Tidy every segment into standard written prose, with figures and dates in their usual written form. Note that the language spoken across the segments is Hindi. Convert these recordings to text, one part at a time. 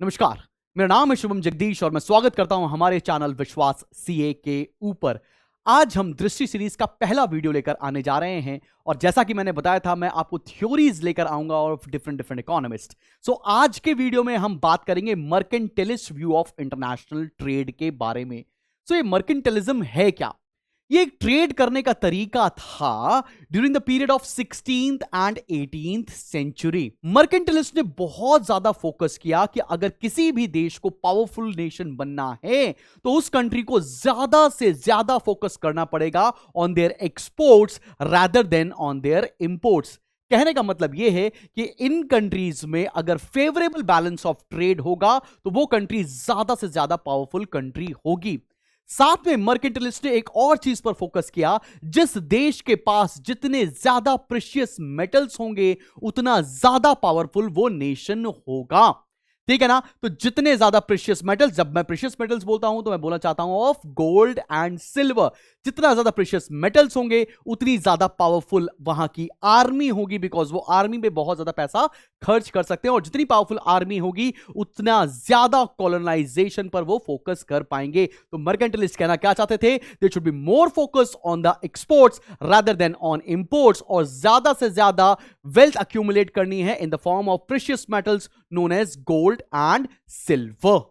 नमस्कार। मेरा नाम है शुभम जगदीश और मैं स्वागत करता हूं हमारे चैनल विश्वास सीए के ऊपर। आज हम दृष्टि सीरीज का पहला वीडियो लेकर आने जा रहे हैं और जैसा कि मैंने बताया था मैं आपको थ्योरीज लेकर आऊंगा ऑफ डिफरेंट डिफरेंट इकोनॉमिस्ट। सो आज के वीडियो में हम बात करेंगे mercantilist view of international trade के बारे में। सो ये मर्केंटिलिज्म है क्या? ये एक ट्रेड करने का तरीका था during the period of 16th and 18th century. Mercantilist ने बहुत ज्यादा फोकस किया कि अगर किसी भी देश को पावरफुल नेशन बनना है तो उस कंट्री को ज्यादा से ज्यादा फोकस करना पड़ेगा on their exports rather than on their imports. कहने का मतलब यह है कि इन कंट्रीज में अगर फेवरेबल बैलेंस ऑफ ट्रेड होगा तो वो कंट्री ज्यादा से ज्यादा पावरफुल कंट्री होगी। साथ में मर्केंटिलिस्ट ने एक और चीज पर फोकस किया, जिस देश के पास जितने ज्यादा प्रेशियस मेटल्स होंगे उतना ज्यादा पावरफुल वो नेशन होगा। ठीक है ना? तो जितने ज्यादा प्रेशियस मेटल्स, जब मैं प्रेशियस मेटल्स बोलता हूं तो मैं बोलना चाहता हूं ऑफ गोल्ड एंड सिल्वर। जितना ज्यादा प्रेशियस मेटल्स होंगे उतनी ज्यादा पावरफुल वहां की आर्मी होगी, बिकॉज वो आर्मी में बहुत ज्यादा पैसा खर्च कर सकते हैं और जितनी पावरफुल आर्मी होगी उतना ज्यादा कॉलोनाइजेशन पर वो फोकस कर पाएंगे। तो मर्केंटिलिस्ट कहना क्या चाहते थे? They should be more focus on the exports rather than on imports और ज्यादा से ज्यादा वेल्थ अक्यूमुलेट करनी है in the form of precious metals known as gold and silver.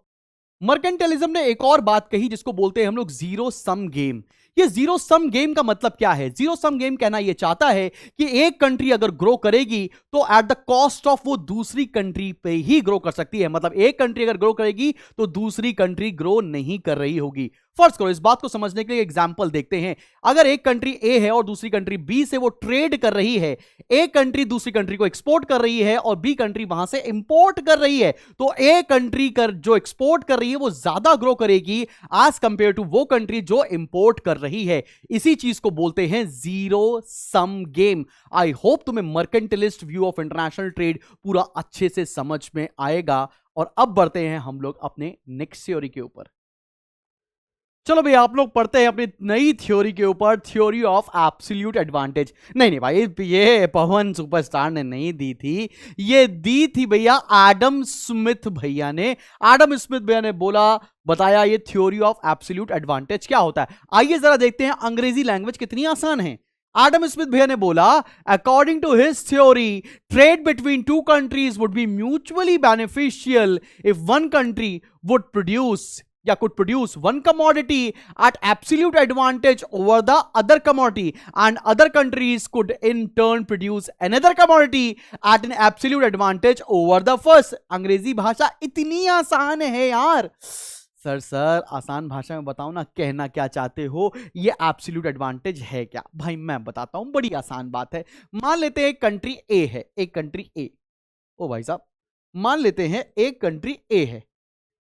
Mercantilism ने एक और बात कही जिसको बोलते हैं हम लोग जीरो सम गेम। ये जीरो सम गेम का मतलब क्या है? जीरो सम गेम कहना यह चाहता है कि एक कंट्री अगर ग्रो करेगी तो एट द कॉस्ट ऑफ वो दूसरी कंट्री पे ही ग्रो कर सकती है। मतलब एक कंट्री अगर ग्रो करेगी तो दूसरी कंट्री ग्रो नहीं कर रही होगी। फर्स्ट करो, इस बात को समझने के लिए एग्जांपल देखते हैं। अगर एक कंट्री ए है और दूसरी कंट्री बी से वो ट्रेड कर रही है, एक कंट्री दूसरी कंट्री को एक्सपोर्ट कर रही है और बी कंट्री वहां से इंपोर्ट कर रही है, तो ए कंट्री जो एक्सपोर्ट कर रही है वो ज्यादा ग्रो करेगी एज कंपेयर टू वो कंट्री जो इंपोर्ट कर रही है। इसी चीज को बोलते हैं zero sum game. I hope तुम्हें mercantilist view of international trade पूरा अच्छे से समझ में आएगा। और अब बढ़ते हैं हम लोग अपने नेक्स्ट थ्योरी के ऊपर। चलो भाई, आप लोग पढ़ते हैं अपनी नई थ्योरी के ऊपर, थ्योरी ऑफ एब्सोल्यूट एडवांटेज। नहीं भाई, ये पवन सुपरस्टार ने नहीं दी थी, ये दी थी भैया एडम स्मिथ भैया ने। एडम स्मिथ भैया ने बताया ये थ्योरी ऑफ एब्सोल्यूट एडवांटेज क्या होता है। आइए जरा देखते हैं अंग्रेजी लैंग्वेज कितनी आसान है। एडम स्मिथ भैया ने बोला, according to his theory trade between two countries would be mutually beneficial if one country would produce could produce one commodity at absolute advantage over the other commodity and other countries could in turn produce another commodity at an absolute advantage over the first। अंग्रेजी भाषा इतनी आसान है यार। सर आसान भाषा में बताओ ना, कहना क्या चाहते हो? ये एब्सोल्यूट एडवांटेज है क्या? भाई मैं बताता हूं, बड़ी आसान बात है। मान लेते हैं कंट्री ए है, एक कंट्री ए। ओ भाई साहब, मान लेते हैं एक कंट्री ए है,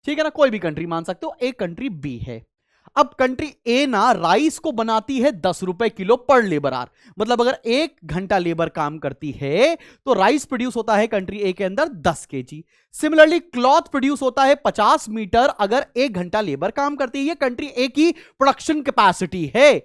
ठीक है ना? कोई भी कंट्री मान सकते हो। एक कंट्री बी है। अब कंट्री ए ना राइस को बनाती है 10 रुपए किलो पर लेबर आवर। मतलब अगर 1 घंटा लेबर काम करती है तो राइस प्रोड्यूस होता है कंट्री ए के अंदर 10 केजी। सिमिलरली क्लॉथ प्रोड्यूस होता है 50 मीटर अगर 1 घंटा लेबर काम करती है। ये कंट्री ए की प्रोडक्शन कैपेसिटी है।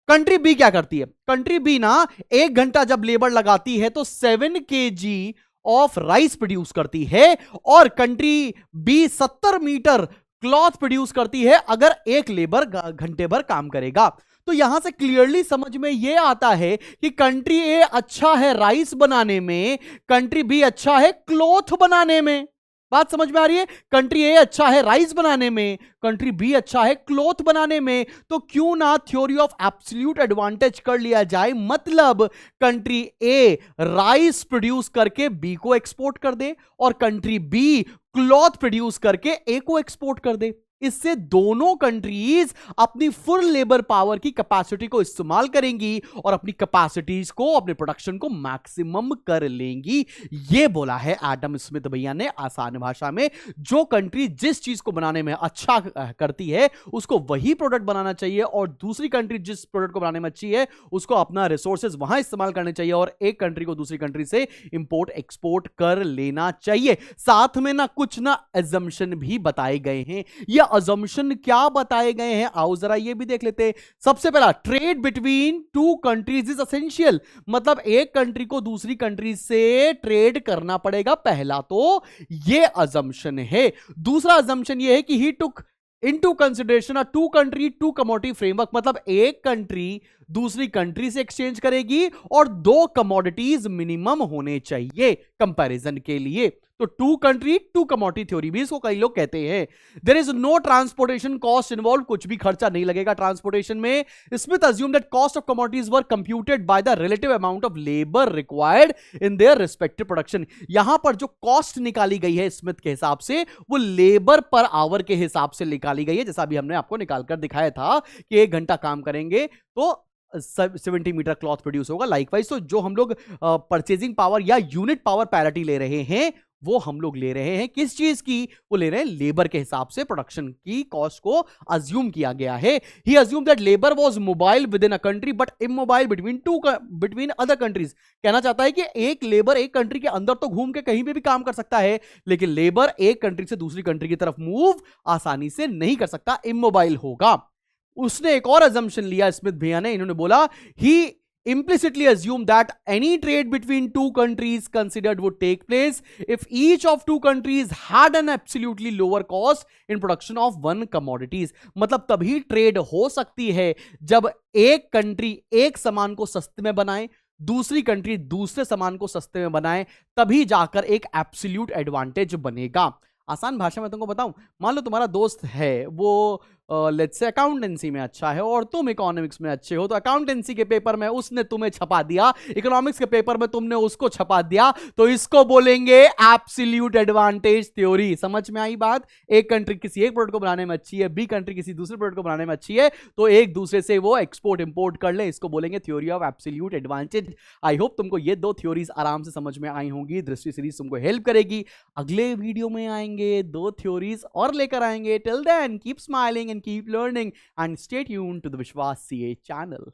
कंट्री बी क्या करती है? कंट्री बी ना 1 घंटा जब लेबर लगाती है तो 7 केजी ऑफ राइस प्रोड्यूस करती है और country B 70 metre cloth produce करती है अगर एक लेबर घंटे भर काम करेगा। तो यहां से क्लियरली समझ में यह आता है कि कंट्री ए अच्छा है राइस बनाने में, कंट्री बी अच्छा है क्लॉथ बनाने में। बात समझ में आ रही है? कंट्री ए अच्छा है राइस बनाने में, कंट्री बी अच्छा है क्लॉथ बनाने में। तो क्यों ना थ्योरी ऑफ एब्सोल्यूट एडवांटेज कर लिया जाए। मतलब कंट्री ए राइस प्रोड्यूस करके बी को एक्सपोर्ट कर दे और कंट्री बी क्लॉथ प्रोड्यूस करके ए को एक्सपोर्ट कर दे। इससे दोनों कंट्रीज अपनी फुल लेबर पावर की कैपेसिटी को इस्तेमाल करेंगी और अपनी कैपेसिटीज को, अपने प्रोडक्शन को मैक्सिमम कर लेंगी। यह बोला है एडम स्मिथ भैया ने आसान भाषा में। जो कंट्री जिस चीज को बनाने में अच्छा करती है उसको वही प्रोडक्ट बनाना चाहिए और दूसरी कंट्री जिस प्रोडक्ट को बनाने में अच्छी है उसको अपना रिसोर्सेज वहां इस्तेमाल करने चाहिए और एक कंट्री को दूसरी कंट्री से इंपोर्ट एक्सपोर्ट कर लेना चाहिए। साथ में ना कुछ ना एजम्पशन भी बताए गए हैं। यह अजम्पशन क्या बताए गए हैं, आओ जरा ये भी देख लेते हैं। सबसे पहला, trade between two countries is essential, मतलब एक कंट्री को दूसरी कंट्री से ट्रेड करना पड़ेगा, पहला तो ये अजम्पशन है। दूसरा अजम्पशन ये है कि he took into consideration a two country two commodity framework, मतलब एक कंट्री दूसरी कंट्री से एक्सचेंज करेगी और दो कमोडिटीज मिनिमम होने चाहिए कंपैरिजन के लिए। तो two country two commodity theory भी इसको कई लोग कहते हैं। There is no transportation cost involve, कुछ भी खर्चा नहीं लगेगा ट्रांसपोर्टेशन में। Smith assume that cost of commodities were computed by the relative amount of labour required in their respective production. यहां पर जो कॉस्ट निकाली गई है स्मिथ के हिसाब से, वो लेबर पर आवर के हिसाब से निकाली गई है, जैसा भी हमने आपको निकालकर दिखाया था कि 1 घंटा काम करेंगे तो 70 मीटर क्लॉथ प्रोड्यूस होगा। लाइकवाइज तो जो हम लोग परचेजिंग पावर या यूनिट पावर पैरिटी ले रहे हैं, वो हम लोग ले रहे हैं किस चीज की, वो ले रहे हैं लेबर के हिसाब से प्रोडक्शन की कॉस्ट को अज्यूम किया गया है। He assume that labour was mobile within a country but immobile between other countries. कहना चाहता है कि एक लेबर एक कंट्री के अंदर तो घूम के कहीं पे भी काम कर सकता है, लेकिन लेबर एक कंट्री से दूसरी कंट्री की तरफ मूव आसानी से नहीं कर सकता, इमोबाइल होगा। उसने एक और अजम्पशन लिया स्मिथ भैया ने, इन्होंने बोला ही implicitly assume that any trade between two countries considered would take place if each of two countries had an absolutely lower cost in production of one commodities। मतलब तभी ट्रेड हो सकती है जब एक कंट्री एक सामान को सस्ते में बनाए, दूसरी कंट्री दूसरे सामान को सस्ते में बनाए, तभी जाकर एक एब्सोल्यूट एडवांटेज बनेगा। आसान भाषा में तुमको बताऊं, मान लो तुम्हारा दोस्त है वो लेट्स से अकाउंटेंसी में अच्छा है और तुम इकोनॉमिक्स में अच्छे हो, तो अकाउंटेंसी के पेपर में उसने तुम्हें छपा दिया, इकोनॉमिक्स के पेपर में तुमने उसको छपा दिया, तो इसको बोलेंगे एब्सोल्यूट एडवांटेज थ्योरी। समझ में आई बात? एक कंट्री किसी एक प्रोडक्ट को बनाने में अच्छी है, बी कंट्री किसी दूसरे प्रोडक्ट को बनाने में अच्छी है, तो एक दूसरे से वो एक्सपोर्ट इंपोर्ट कर ले, इसको बोलेंगे theory of absolute advantage. I hope तुमको ये दो थ्योरीज आराम से समझ में आई होंगी, दृष्टि सीरीज तुमको हेल्प करेगी। अगले वीडियो में आएंगे, 2 थ्योरीज और लेकर आएंगे। Till then keep smiling and keep learning and stay tuned to the Vishwas CA channel.